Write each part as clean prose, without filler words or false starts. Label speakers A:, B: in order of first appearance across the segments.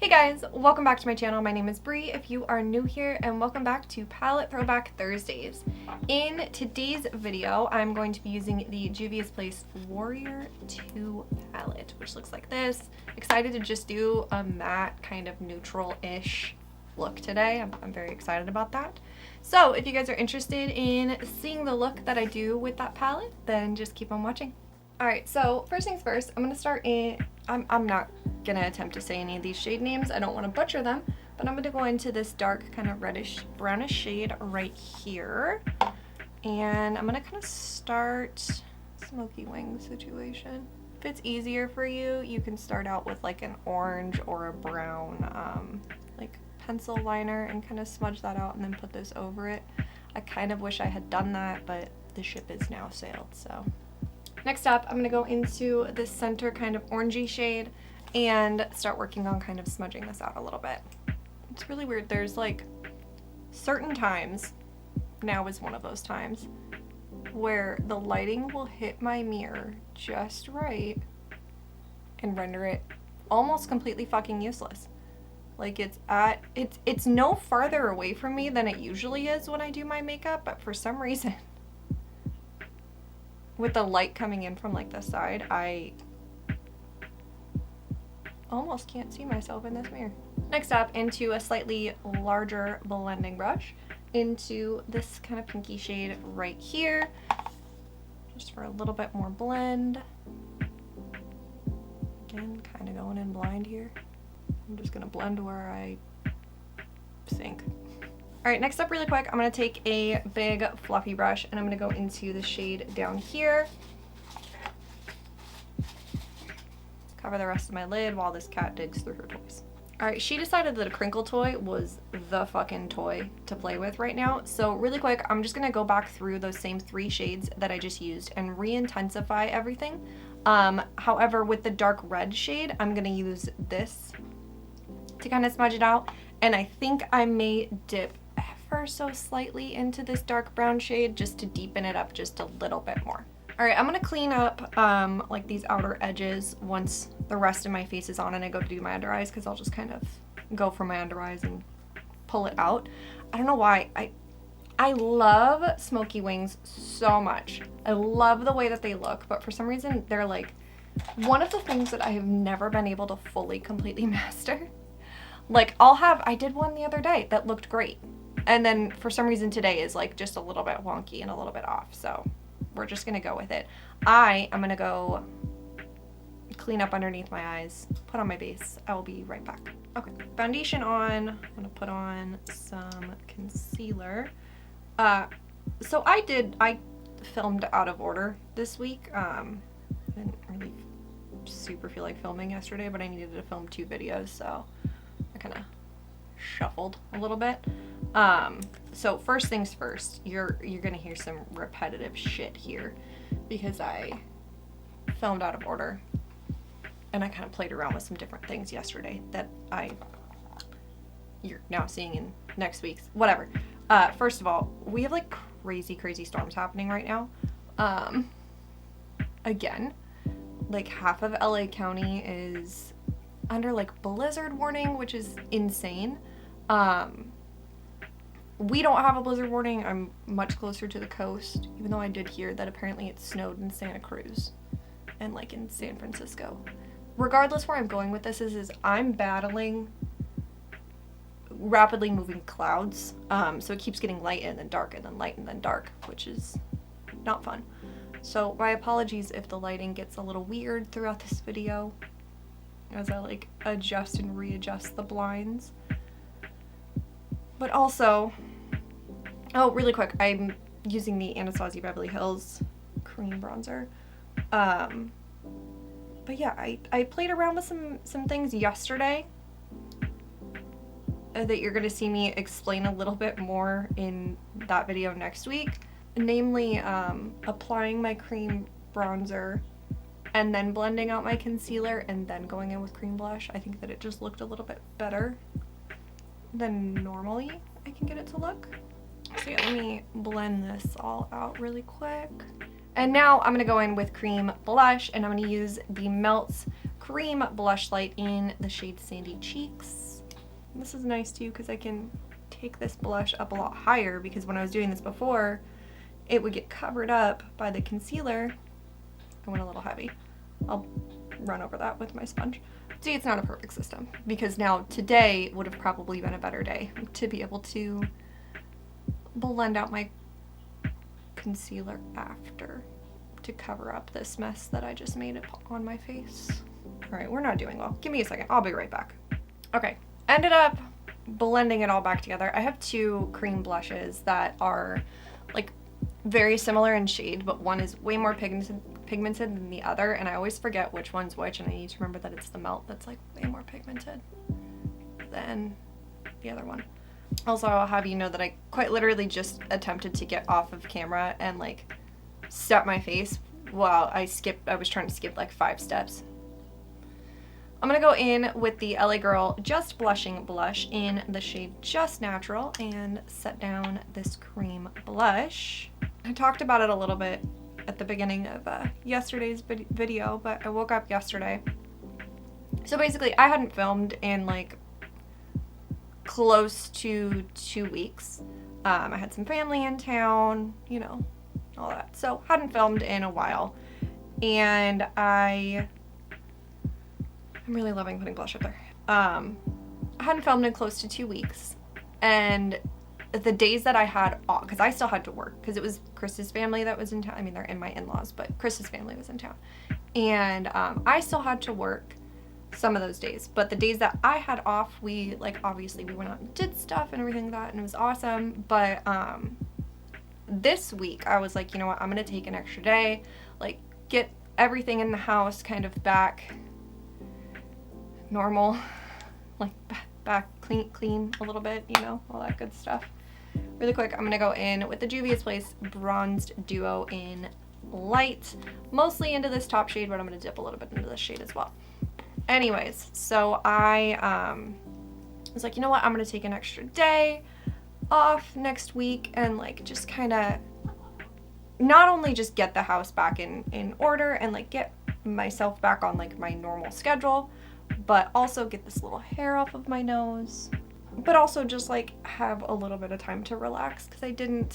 A: Hey guys, welcome back to my channel. My name is Bree if you are new here, and welcome back to Palette Throwback Thursdays. In today's video, I'm going to be using the Juvia's Place Warrior 2 palette, which looks like this. Excited to just do a matte kind of neutral-ish look today. I'm very excited about that. So if you guys are interested in seeing the look that I do with that palette, then just keep on watching. Alright, so first things first, I'm going to start in, I'm not gonna attempt to say any of these shade names. I don't want to butcher them, but I'm gonna go into this dark kind of reddish brownish shade right here, and I'm gonna kind of start smoky wing situation. If it's easier for you, you can start out with like an orange or a brown like pencil liner and kind of smudge that out and then put this over it. I kind of wish I had done that, but the ship is now sailed. So next up, I'm gonna go into this center kind of orangey shade and start working on kind of smudging this out a little bit. It's really weird. There's like certain times, now is one of those times, where the lighting will hit my mirror just right and render it almost completely fucking useless. Like it's no farther away from me than it usually is when I do my makeup, but for some reason, with the light coming in from like the side, I almost can't see myself in this mirror. Next up, into a slightly larger blending brush, into this kind of pinky shade right here, just for a little bit more blend. Again, kind of going in blind here. I'm just gonna blend where I think. All right, next up really quick, I'm gonna take a big fluffy brush and I'm gonna go into the shade down here. Cover the rest of my lid while this cat digs through her toys. All right, she decided that a crinkle toy was the fucking toy to play with right now. So really quick, I'm just gonna go back through those same 3 shades that I just used and re-intensify everything. However, with the dark red shade, I'm gonna use this to kind of smudge it out. And I think I may dip ever so slightly into this dark brown shade just to deepen it up just a little bit more. All right, I'm gonna clean up like these outer edges once the rest of my face is on and I go to do my under eyes, because I'll just kind of go for my under eyes and pull it out. I don't know why. I love smoky wings so much. I love the way that they look, but for some reason they're like one of the things that I have never been able to fully, completely master. Like I did one the other day that looked great, and then for some reason today is like just a little bit wonky and a little bit off, so we're just gonna go with it. I am gonna go clean up underneath my eyes, put on my base. I will be right back. Okay, foundation on. I'm gonna put on some concealer. So I filmed out of order this week. I didn't really super feel like filming yesterday, but I needed to film 2 videos, so I kind of shuffled a little bit. So first things first, you're gonna hear some repetitive shit here because I filmed out of order and I kind of played around with some different things yesterday that you're now seeing in next week's whatever. First of all, we have like crazy storms happening right now. Again, like half of LA County is under like blizzard warning, which is insane. We don't have a blizzard warning. I'm much closer to the coast, even though I did hear that apparently it snowed in Santa Cruz and like in San Francisco. Regardless, where I'm going with this is I'm battling rapidly moving clouds. So it keeps getting light and then dark and then light and then dark, which is not fun. So my apologies if the lighting gets a little weird throughout this video as I like adjust and readjust the blinds. But also, oh, really quick, I'm using the Anastasia Beverly Hills cream bronzer. But yeah, I played around with some things yesterday that you're gonna see me explain a little bit more in that video next week. Namely, applying my cream bronzer and then blending out my concealer and then going in with cream blush. I think that it just looked a little bit better than normally I can get it to look. So yeah, let me blend this all out really quick. And now I'm gonna go in with cream blush and I'm gonna use the Melts cream blush light in the shade Sandy Cheeks. And this is nice too because I can take this blush up a lot higher, because when I was doing this before, it would get covered up by the concealer. I went a little heavy. I'll run over that with my sponge. See, it's not a perfect system, because now today would have probably been a better day to be able to blend out my concealer after to cover up this mess that I just made on my face. All right, we're not doing well. Give me a second. I'll be right back. Okay, ended up blending it all back together. I have two cream blushes that are like very similar in shade, but one is way more pigmented than the other, and I always forget which one's which, and I need to remember that it's the Melt that's like way more pigmented than the other one. Also, I'll have you know that I quite literally just attempted to get off of camera and like step my face while I was trying to skip like 5 steps. I'm gonna go in with the LA Girl Just Blushing Blush in the shade Just Natural and set down this cream blush. I talked about it a little bit at the beginning of yesterday's video, but I woke up yesterday. So basically, I hadn't filmed in like close to 2 weeks. I had some family in town, you know, all that. So hadn't filmed in a while, and I'm really loving putting blush up there. I hadn't filmed in close to 2 weeks, and the days that I had off, because I still had to work, because it was Chris's family that was in town. I mean, they're in my in-laws, but Chris's family was in town, and I still had to work some of those days. But the days that I had off, we obviously we went out and did stuff and everything like that, and it was awesome. But this week I was like, you know what, I'm gonna take an extra day, like get everything in the house kind of back normal, like back clean a little bit, you know, all that good stuff. Really quick, I'm gonna go in with the Juvia's Place Bronzed Duo in Light, mostly into this top shade, but I'm gonna dip a little bit into this shade as well. Anyways, so I was like, you know what, I'm gonna take an extra day off next week and like just kind of not only just get the house back in order and like get myself back on like my normal schedule, but also get this little hair off of my nose, but also just like have a little bit of time to relax, because I did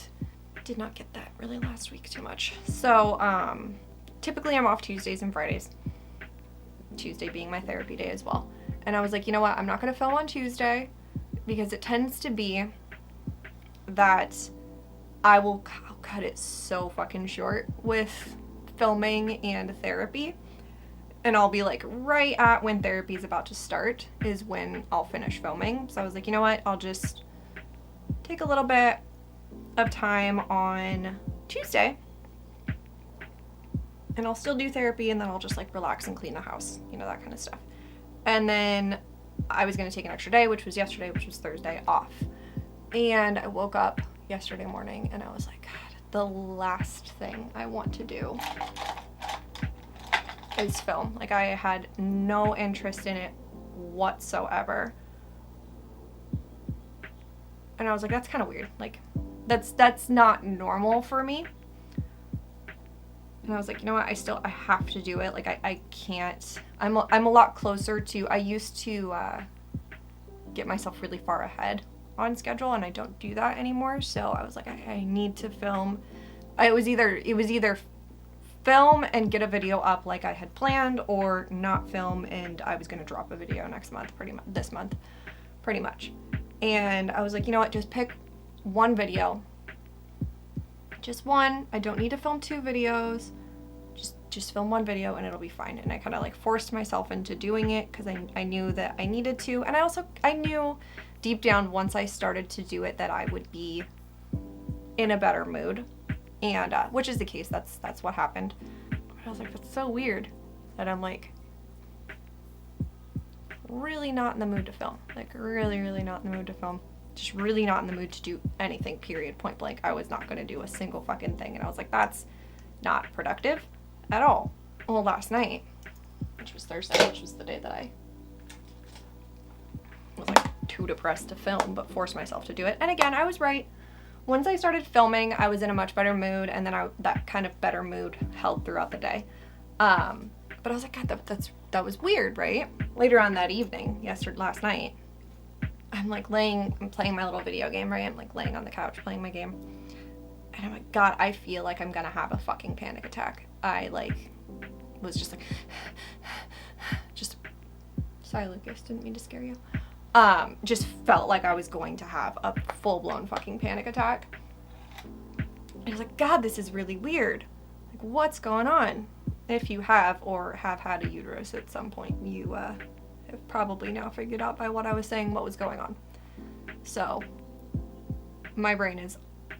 A: not get that really last week too much. So typically I'm off Tuesdays and Fridays, Tuesday being my therapy day as well. And I was like, you know what, I'm not gonna film on Tuesday, because it tends to be that I'll cut it so fucking short with filming and therapy, and I'll be like right at when therapy is about to start is when I'll finish filming. So I was like, you know what, I'll just take a little bit of time on Tuesday and I'll still do therapy, and then I'll just like relax and clean the house, you know, that kind of stuff. And then I was gonna take an extra day, which was yesterday, which was Thursday, off. And I woke up yesterday morning and I was like, God, the last thing I want to do is film. Like, I had no interest in it whatsoever. And I was like, that's kind of weird. Like, that's not normal for me. And I was like, you know what, I have to do it. Like, I can't, I'm a lot closer to, I used to get myself really far ahead on schedule, and I don't do that anymore. So I was like, I need to film. It was either film and get a video up like I had planned, or not film and I was gonna drop a video next month, this month, pretty much. And I was like, you know what, just pick one video. Just one. I don't need to film 2 videos. Just film one video and it'll be fine. And I kind of like forced myself into doing it because I knew that I needed to. And I knew deep down once I started to do it that I would be in a better mood. And which is the case. That's what happened. But I was like, that's so weird that I'm like really not in the mood to film. Like really, really not in the mood to film. Just really not in the mood to do anything, period, point blank. I was not going to do a single fucking thing. And I was like, that's not productive at all. Well, last night, which was Thursday, which was the day that I was like too depressed to film, but forced myself to do it. And again, I was right. Once I started filming, I was in a much better mood, and then that kind of better mood held throughout the day. But I was like, God, that was weird, right? Later on that evening, last night, I'm playing my little video game, right? I'm like laying on the couch playing my game. And I'm like, God, I feel like I'm gonna have a fucking panic attack. I was just like, sorry Lucas, didn't mean to scare you. Just felt like I was going to have a full-blown fucking panic attack. And I was like, God, this is really weird. Like, what's going on? If you have or have had a uterus at some point, you have probably now figured out by what I was saying what was going on. So, my brain is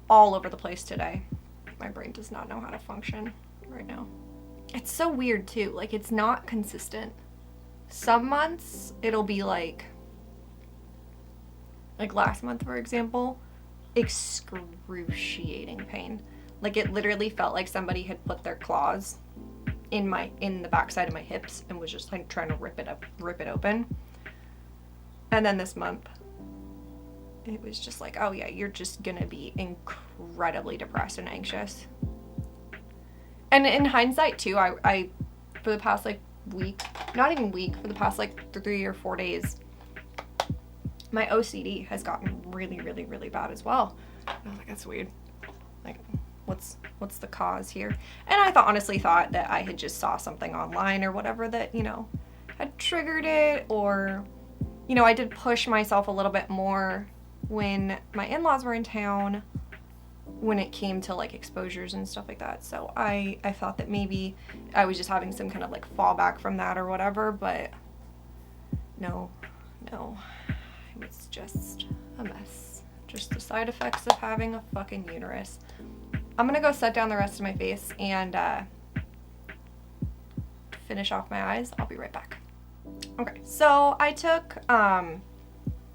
A: all over the place today. My brain does not know how to function right now. It's so weird too, like it's not consistent. Some months it'll be like last month for example, excruciating pain. Like it literally felt like somebody had put their claws in the backside of my hips and was just like trying to rip it open. And then this month it was just like, oh yeah, you're just gonna be incredibly depressed and anxious. And in hindsight too, I for the past week, not even week, for the past 3 or 4 days, my OCD has gotten really, really, really bad as well. And I was like, that's weird. Like, what's the cause here? And I honestly thought that I had just saw something online or whatever that, had triggered it, or, I did push myself a little bit more when my in-laws were in town, when it came to exposures and stuff like that. So I thought that maybe I was just having some kind of fallback from that or whatever, but no, it's just a mess. Just the side effects of having a fucking uterus. I'm gonna go set down the rest of my face and finish off my eyes. I'll be right back. Okay, so I took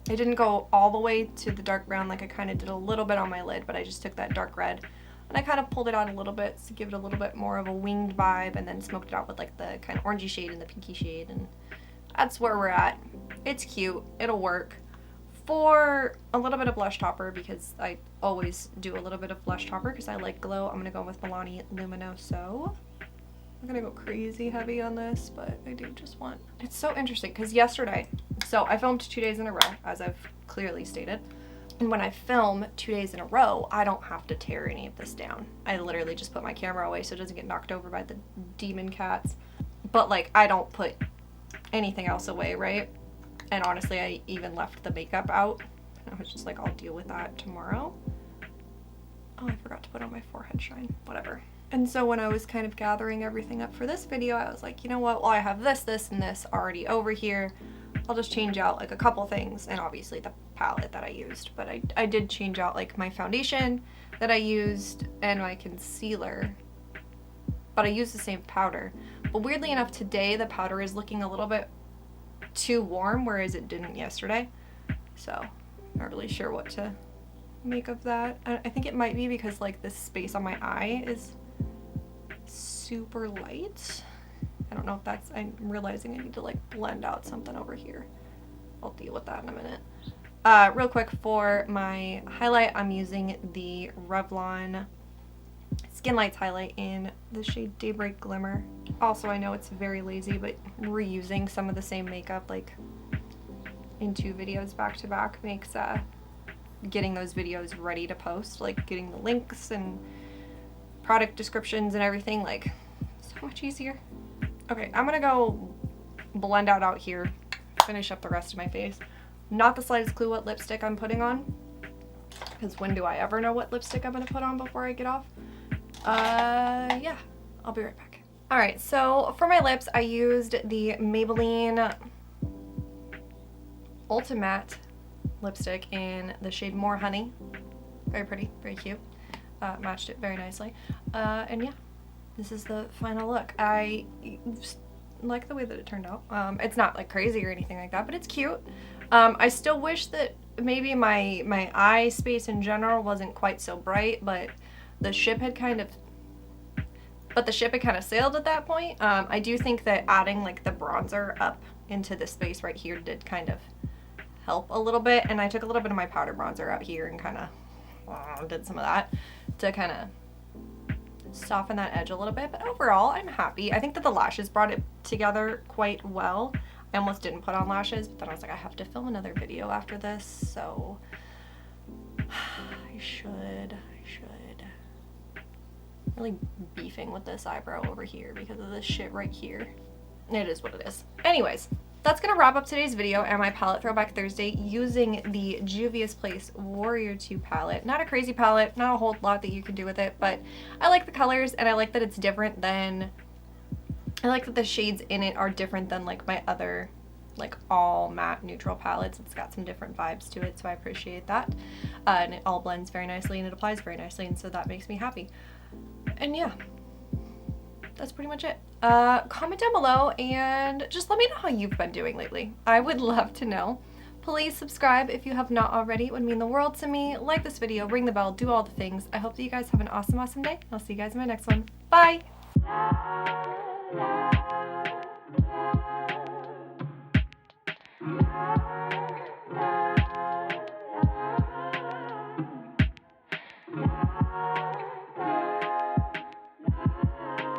A: I didn't go all the way to the dark brown, like I kind of did a little bit on my lid, but I just took that dark red and I kind of pulled it out a little bit to give it a little bit more of a winged vibe, and then smoked it out with the kind of orangey shade and the pinky shade, and that's where we're at. It's cute. It'll work. For a little bit of blush topper, because I always do a little bit of blush topper because I like glow, I'm going to go with Milani Luminoso. I'm gonna go crazy heavy on this, but I do just want... It's so interesting because yesterday, so I filmed 2 days in a row, as I've clearly stated. And when I film 2 days in a row, I don't have to tear any of this down. I literally just put my camera away so it doesn't get knocked over by the demon cats. But I don't put anything else away, right? And honestly, I even left the makeup out. I was just like, I'll deal with that tomorrow. Oh, I forgot to put on my forehead shine. Whatever. And so when I was kind of gathering everything up for this video, I was like, you know what? Well, I have this, and this already over here. I'll just change out a couple things, and obviously the palette that I used. But I did change out my foundation that I used and my concealer. But I used the same powder. But weirdly enough, today the powder is looking a little bit too warm, whereas it didn't yesterday. So, not really sure what to make of that. I think it might be because this space on my eye is super light. I don't know if that's... I'm realizing I need to blend out something over here. I'll deal with that in a minute. Real quick, for my highlight, I'm using the Revlon Skin Lights highlight in the shade Daybreak Glimmer. Also, I know it's very lazy, but reusing some of the same makeup in 2 videos back to back makes getting those videos ready to post, getting the links and product descriptions and everything, so much easier. Okay, I'm gonna go blend out here, finish up the rest of my face. Not the slightest clue what lipstick I'm putting on, because when do I ever know what lipstick I'm gonna put on before I get off? Yeah, I'll be right back. Alright, so for my lips, I used the Maybelline Ultimate lipstick in the shade More Honey. Very pretty, very cute. Matched it very nicely. And yeah, this is the final look. I like the way that it turned out. It's not crazy or anything like that, but it's cute. I still wish that maybe my eye space in general wasn't quite so bright, but the ship had kind of sailed at that point. I do think that adding the bronzer up into the space right here did kind of help a little bit, and I took a little bit of my powder bronzer out here and kind of did some of that to kind of soften that edge a little bit, but overall I'm happy. I think that the lashes brought it together quite well. I almost didn't put on lashes, but then I was like, I have to film another video after this, so I should. Really beefing with this eyebrow over here because of this shit right here. It is what it is. Anyways, that's gonna wrap up today's video and my palette throwback Thursday using the Juvia's Place Warrior 2 palette. Not a crazy palette, not a whole lot that you can do with it, but I like the colors and I like that it's different than, I like that the shades in it are different than like my other like all matte neutral palettes. It's got some different vibes to it, so I appreciate that. And it all blends very nicely and it applies very nicely, and so that makes me happy. And yeah, that's pretty much it. Comment down below and just let me know how you've been doing lately. I would love to know. Please subscribe if you have not already. It would mean the world to me. Like this video, ring the bell, do all the things. I hope that you guys have an awesome day. I'll see you guys in my next one. Bye!
B: La, la, la.